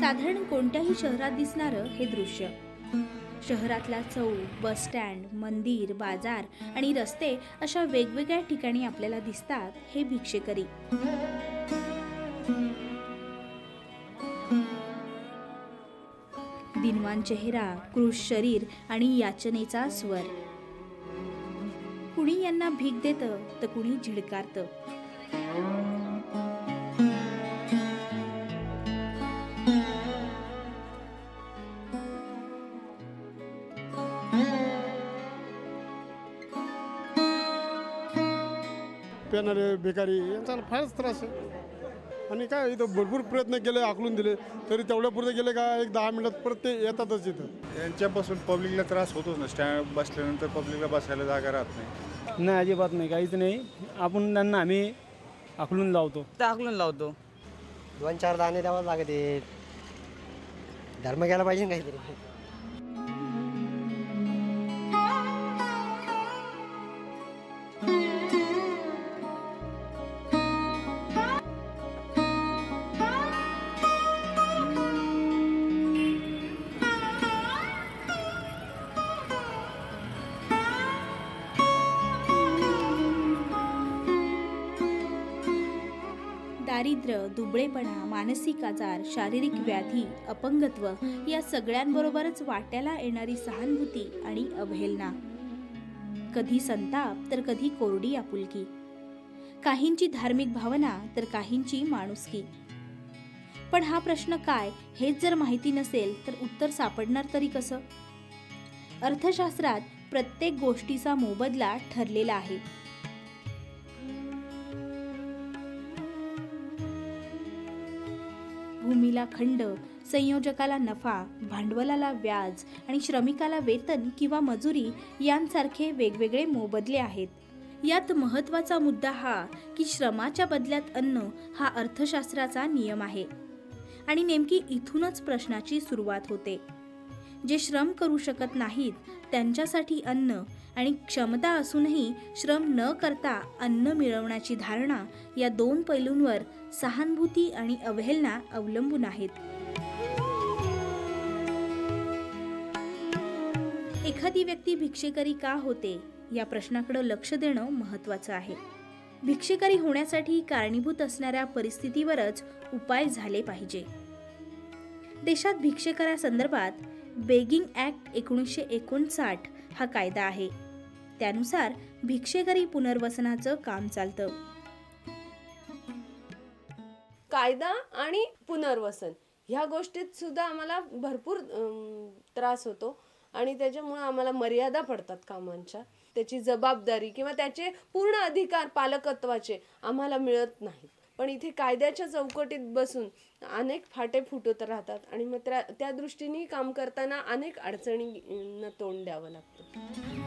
साधारण कोणत्याही शहरात दिसणारं हे दृश्य. शहरातला चौक, बस स्टँड, मंदिर, बाजार आणि रस्ते अशा वेगवेगळ्या ठिकाणी आपल्याला दिसतात हे भिक्षेकरी. दिनवान चेहरा, क्रूश शरीर आणि याचनेचा स्वर. कुणी यांना भीक देतं तर कुणी झिडकारतं. पेणारे भिकारी यांचा फारच त्रास आहे. आणि काय इथं भरपूर प्रयत्न केले, आकलून दिले, तरी तेवढ्यापुरते गेले का एक 10 मिनिटात परत ते येतातच इथं. यांच्यापासून पब्लिकला त्रास होतोच ना. स्टँड बसल्यानंतर पब्लिकला बसायला जागा राहत नाही. नाही, अजिबात नाही, काहीच नाही. आपण त्यांना आम्ही आकलून लावतो. 2-4 दाणे द्यावं लागते. धर्म घ्यायला पाहिजे काहीतरी. दारिद्र्य, दुबळेपणा, मानसिक आजार, शारीरिक व्याधी, अपंगत्व या सगळ्यांबरोबरच वाट्याला येणारी सहानुभूती आणि अवहेलना. कधी संताप तर कधी कोरडी आपुलकी. काहींची धार्मिक भावना तर काहींची माणुसकी. पण हा प्रश्न काय हेच जर माहिती नसेल तर उत्तर सापडणार तरी कसं? अर्थशास्त्रात प्रत्येक गोष्टीचा मोबदला ठरलेला आहे. भूमीला खंड, संयोजकाला नफा, भांडवलाला व्याज आणि श्रमिकाला वेतन किंवा मजुरी यांसारखे वेगवेगळे मोबदले आहेत. यात महत्त्वाचा मुद्दा हा की श्रमाच्या बदल्यात अन्न हा अर्थशास्त्राचा नियम आहे. आणि नेमकी इथूनच प्रश्नाची सुरुवात होते. जे श्रम करू शकत नाहीत त्यांच्यासाठी अन्न आणि क्षमता असूनही श्रम न करता अन्न मिळवण्याची धारणा या 2 पैलूंवर सहानुभूती आणि अवहेलना अवलंबून आहेत. एखादी व्यक्ती भिक्षेकरी का होते या प्रश्नाकडे लक्ष देणं महत्त्वाचं आहे. भिक्षेकरी होण्यासाठी कारणीभूत असणाऱ्या परिस्थितीवरच उपाय झाले पाहिजे. देशात भिक्षेकरासंदर्भात बेगिंग ॲक्ट 1959 हा कायदा आहे. त्यानुसार भिक्षेकरी पुनर्वसनाचं काम चालतं. कायदा आणि पुनर्वसन ह्या गोष्टीत सुद्धा आम्हाला भरपूर त्रास होतो आणि त्याच्यामुळे आम्हाला मर्यादा पडतात कामांच्या. त्याची जबाबदारी किंवा त्याचे पूर्ण अधिकार पालकत्वाचे आम्हाला मिळत नाहीत. पण इथे कायद्याच्या चौकटीत बसून अनेक फाटे फुटत राहतात आणि मग त्या दृष्टीने काम करताना अनेक अडचणींना तोंड द्यावं लागतं.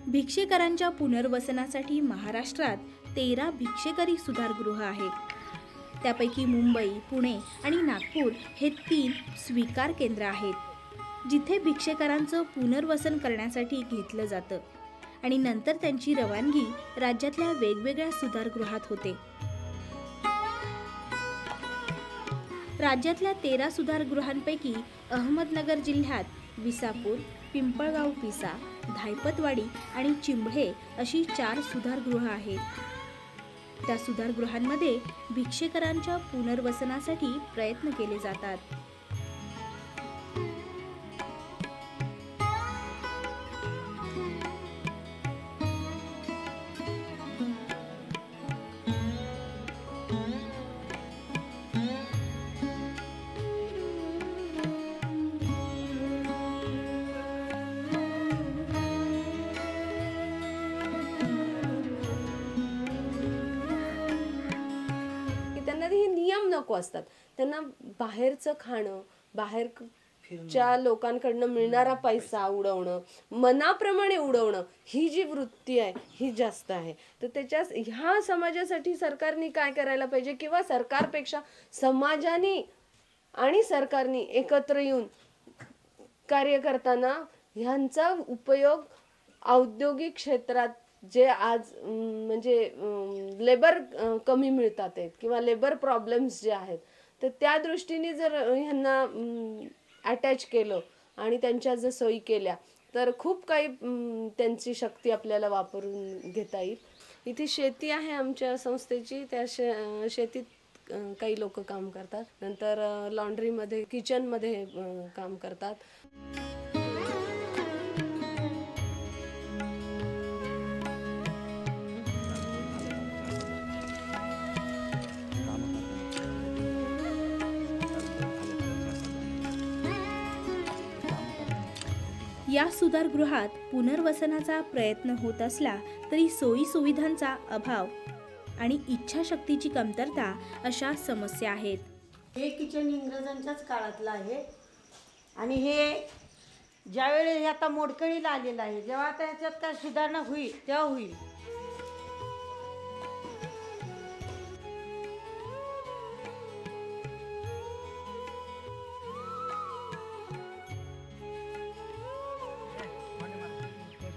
भिक्षेकरांच्या पुनर्वसनासाठी महाराष्ट्रात 13 भिक्षेकरी सुधारगृह आहेत. त्यापैकी मुंबई, पुणे आणि नागपूर हे 3 स्वीकार केंद्र आहेत, जिथे भिक्षेकरांचं पुनर्वसन करण्यासाठी घेतलं जातं आणि नंतर त्यांची रवानगी राज्यातल्या वेगवेगळ्या सुधारगृहात होते. राज्यातल्या 13 सुधारगृहांपैकी अहमदनगर जिल्ह्यात विसापूर, पिंपळगाव पिसा, धायपतवाडी आणि चिंबळे अशी 4 सुधारगृह आहेत. त्या सुधारगृहांमध्ये भिक्षेकरांच्या पुनर्वसनासाठी प्रयत्न केले जातात. नको असतात. त्यांना बाहेरचं खाणं, बाहेरच्या लोकांकडनं मिळणारा पैसा उडवणं, मनाप्रमाणे उडवणं ही जी वृत्ती आहे ही जास्त आहे. तर ह्या समाजासाठी सरकारने काय करायला पाहिजे किंवा सरकारपेक्षा समाजाने आणि सरकारने एकत्र येऊन कार्य करताना ह्यांचा उपयोग औद्योगिक क्षेत्रात जे आज म्हणजे लेबर कमी मिळतात आहेत किंवा लेबर प्रॉब्लेम्स जे आहेत, तर त्या दृष्टीने जर ह्यांना अटॅच केलं आणि त्यांच्या जर सोयी केल्या तर खूप काही त्यांची शक्ती आपल्याला वापरून घेता येईल. इथे शेती आहे आमच्या संस्थेची, त्या शेतीत काही लोक काम करतात, नंतर लॉन्ड्रीमध्ये किचनमध्ये काम करतात. या सुधारगृहात पुनर्वसनाचा प्रयत्न होत असला तरी सोयी सुविधांचा अभाव आणि इच्छाशक्तीची कमतरता अशा समस्या आहेत. हे किचन इंग्रजांच्याच काळातलं आहे आणि हे ज्यावेळेस आता मोडकळीला आलेलं आहे, जेव्हा आता याच्यात काय सुधारणा होईल तेव्हा होईल.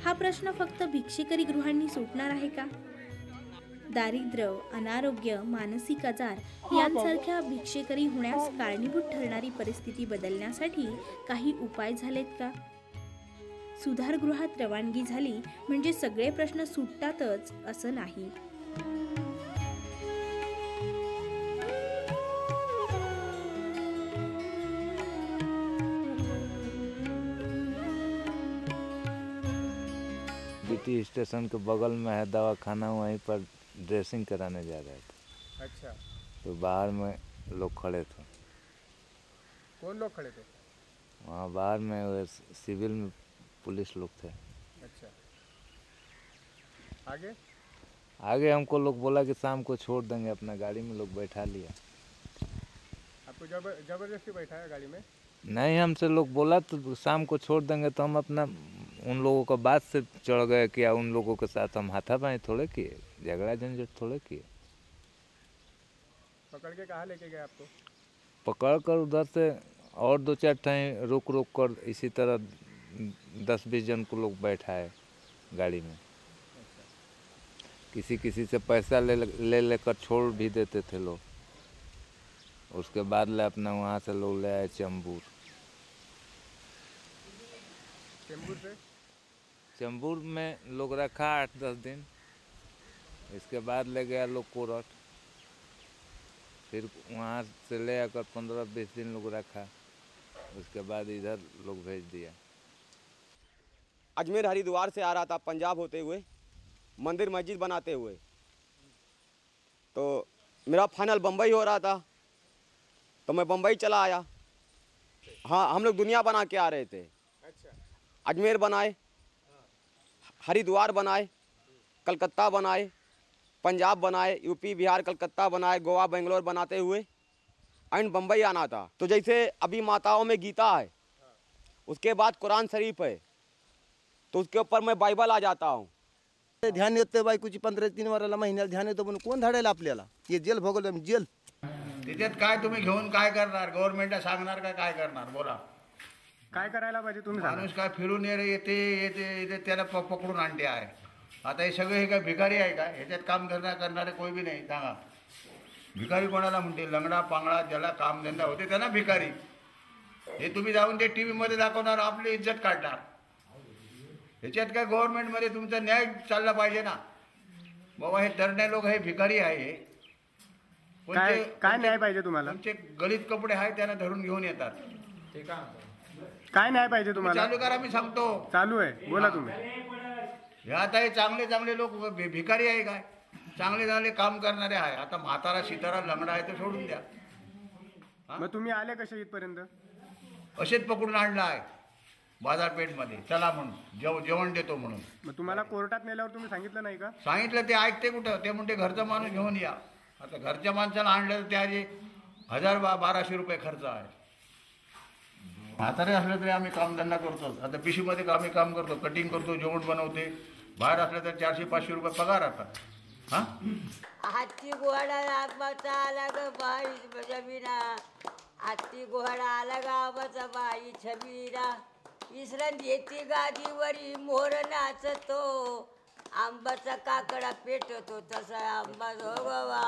हा प्रश्न फक्त भिक्षेकरी गृहांनी सुटणार आहे का? दारिद्र्य, अनारोग्य, मानसिक आजार यांसारख्या भिक्षेकरी होण्यास कारणीभूत ठरणारी परिस्थिती बदलण्यासाठी काही उपाय झालेत का? सुधारगृहात रवानगी झाली म्हणजे सगळे प्रश्न सुटतातच असं नाही. जीटी स्टेशन के बगल में है दवाखाना, वहीं पर ड्रेसिंग कराने जा रहे थे. अच्छा, तो बाहर में लोग खड़े थे. कौन लोग खड़े थे? वहाँ बाहर में वो सिविल में पुलिस लोग थे. अच्छा, आगे आगे हमको लोग बोला कि शाम को छोड़ देंगे, अपना गाड़ी में लोग बैठा लिया. आपको जबरदस्ती बैठाया गाड़ी में? नहीं, हमसे लोग बोला तो शाम को छोड़ देंगे, तो हम अपना उन लोगों का बात से चढ़ गए कि उन लोगों के साथ हम हाथापाई थोड़े किए, झगड़ा झंझट थोड़े किए. पकड़ के कहाँ लेके गए आपको? पकड़ कर उधर से और 2-4 टाइम रोक कर इसी तरह 10-20 जन को लोग बैठाए गाड़ी में. किसी किसी से पैसा लेकर छोड़ भी देते थे लोग. उसके बाद ले अपना वहाँ से लोग ले आए चंबूर. चंबूर में लोग रखा 8-10 दिन. इसके बाद ले गया लोग कोरट, फिर वहाँ से ले आकर 15-20 दिन लोग रखा. उसके बाद इधर लोग भेज दिया. अजमेर हरिद्वार से आ रहा था, पंजाब होते हुए, मंदिर मस्जिद बनाते हुए. तो मेरा फाइनल बम्बई हो रहा था, तो मैं बम्बई चला आया. हाँ, हम लोग दुनिया बना के आ रहे थे. अजमेर बनाए, हरिद्वार बनाए, कलकत्ता बनाए, पंजाब बनाए, यूपी बिहार कलकत्ता बनाए, गोवा बेंगलोर बनाते हुए एंड बम्बई आना था. तो जैसे अभी माताओं में गीता है, उसके बाद कुरान शरीफ है, तो उसके ऊपर मैं बाइबल आ जाता हूँ. ध्यान येतं बायकोची 15 वाराला महिन्याला ध्यान येतं, पण कोण धाडायला आपल्याला? हे जेल भोगलं जेल. त्याच्यात काय तुम्ही घेऊन काय करणार? गव्हर्नमेंटला सांगणार का काय करणार? बोला, काय करायला पाहिजे तुम्ही सांगा. माणूस काय फिरून येते त्याला पकडून आणते आहे. आता हे सगळे हे काय भिकारी आहे का? ह्याच्यात काम करणारे कोई बी नाही. सांगा, भिकारी कोणाला म्हणते? लंगडा पांगडा ज्याला कामधंदा होते त्यांना भिकारी. हे तुम्ही जाऊन ते टी व्हीमध्ये दाखवणार, आपली इज्जत काढणार. ह्याच्यात काय गव्हर्नमेंटमध्ये तुमचा न्याय चालला पाहिजे ना बाबा. हे तरणे लोक हे भिकारी आहे. काय न्याय पाहिजे तुम्हाला? तुमचे गलित कपडे आहेत त्यांना धरून घेऊन येतात. काय न्याय पाहिजे तुम्हाला? चालू करा, मी सांगतो. चालू आहे, बोला तुम्ही. हे आता हे चांगले लोक भिकारी आहे काय? चांगले काम करणारे आहे. आता म्हातारा सितारा लंगडा आहे तो सोडून द्या. मग तुम्ही आले कसे इथपर्यंत? असेच पकडून आणला आहे बाजारपेठमध्ये, चला म्हणून जेवण देतो म्हणून. मग तुम्हाला कोर्टात नेल्यावर तुम्ही सांगितलं नाही का? सांगितलं, ते ऐकते कुठं? ते म्हणते घरचा माणूस घेऊन या. आता घरच्या माणसाला आणलं तर त्याचे 1000-1200 रुपये खर्च आहे. म्हातारे असलं तरी आम्ही कामधंदा करतो. आता पिशीमध्ये आम्ही काम करतो, कटिंग करतो, जेवण बनवते. बाहेर असलं तर 400-500 रुपये पगार आता. हा, हाती घोडा आबाचा आला ग बाई छबीरा, हाती घोडा आला ग आबाचा बाई छबीरा. विसरण येते गादीवरी मोर नाचतो, आंबाचा काकडा पेटतो तसा आंबा जोगवा,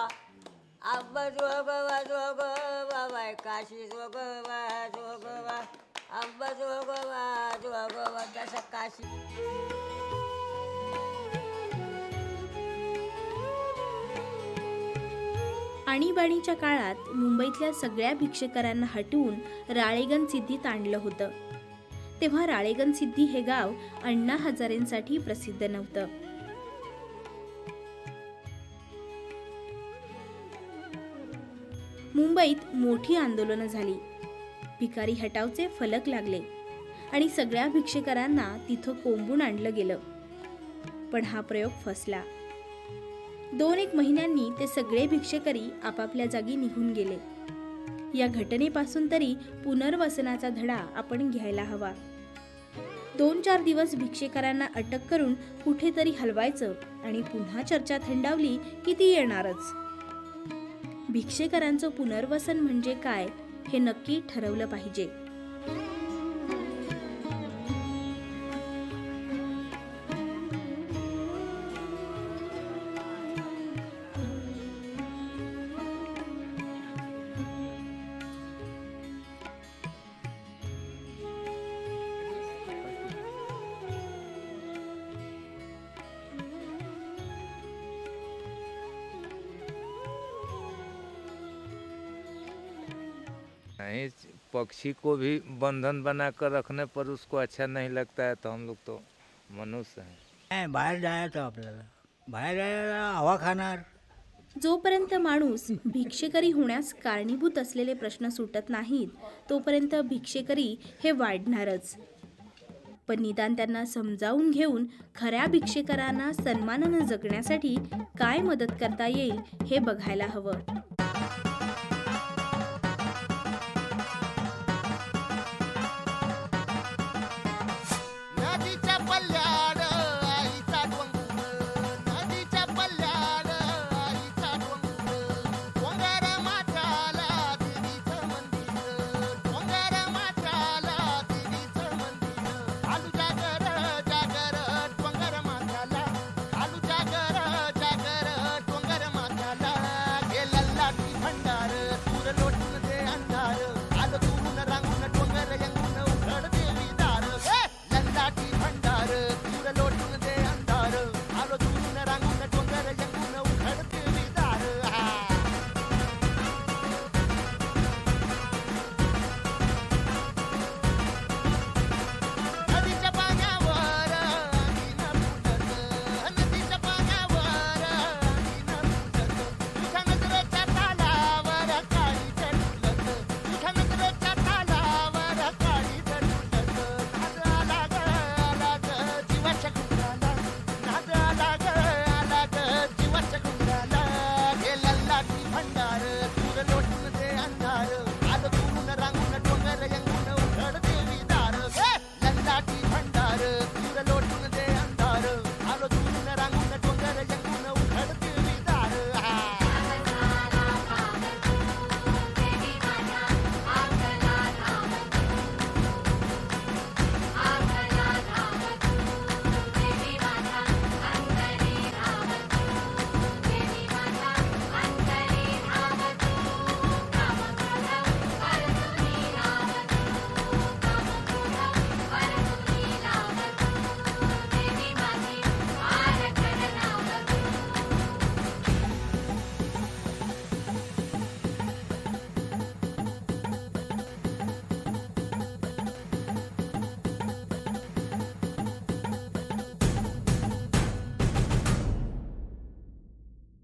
आंबा जोगवा जोगवा बाय काशी जोगवा जोगवा, आंबा जोगवा जोगवा तसा काशी. आणीबाणीच्या काळात मुंबईतल्या सगळ्या भिक्षेकरांना हटवून राळेगण सिद्धीत आणलं होतं. तेव्हा राळेगण सिद्धी हे गाव अण्णा हजारेंसाठी प्रसिद्ध नव्हतं. मुंबईत मोठी आंदोलनं झाली, भिकारी हटावचे फलक लागले आणि सगळ्या भिक्षेकरांना तिथं कोंबून आणलं गेलं. पण हा प्रयोग फसला. 2-1 महिन्यांनी ते सगळे भिक्षेकरी आपापल्या जागी निघून गेले. या घटनेपासून तरी पुनर्वसनाचा धडा आपण घ्यायला हवा. 2-4 दिवस भिक्षेकरांना अटक करून कुठेतरी हलवायचं आणि पुन्हा चर्चा थंडावली की ती येणारच. भिक्षेकरांचं पुनर्वसन म्हणजे काय हे नक्की ठरवलं पाहिजे. नहीं, पक्षी को भी बंधन बनाकर रखने पर उसको अच्छा नहीं लगता है, तो हम लोग तो मनुष्य हैं. बाहेर जायचं आपल्याला, बाहेर जायला हवा खाणार. जोपर्यंत माणूस भिक्षेकरी होण्यास कारणीभूत असलेले प्रश्न सुटत नाहीत तोपर्यंत भिक्षेकरी हे वाढणारच. पण निदान त्यांना समजावून घेऊन खऱ्या भिक्षेकरांना सन्मानानं जगण्यासाठी काय मदत करता येईल हे बघायला हवं.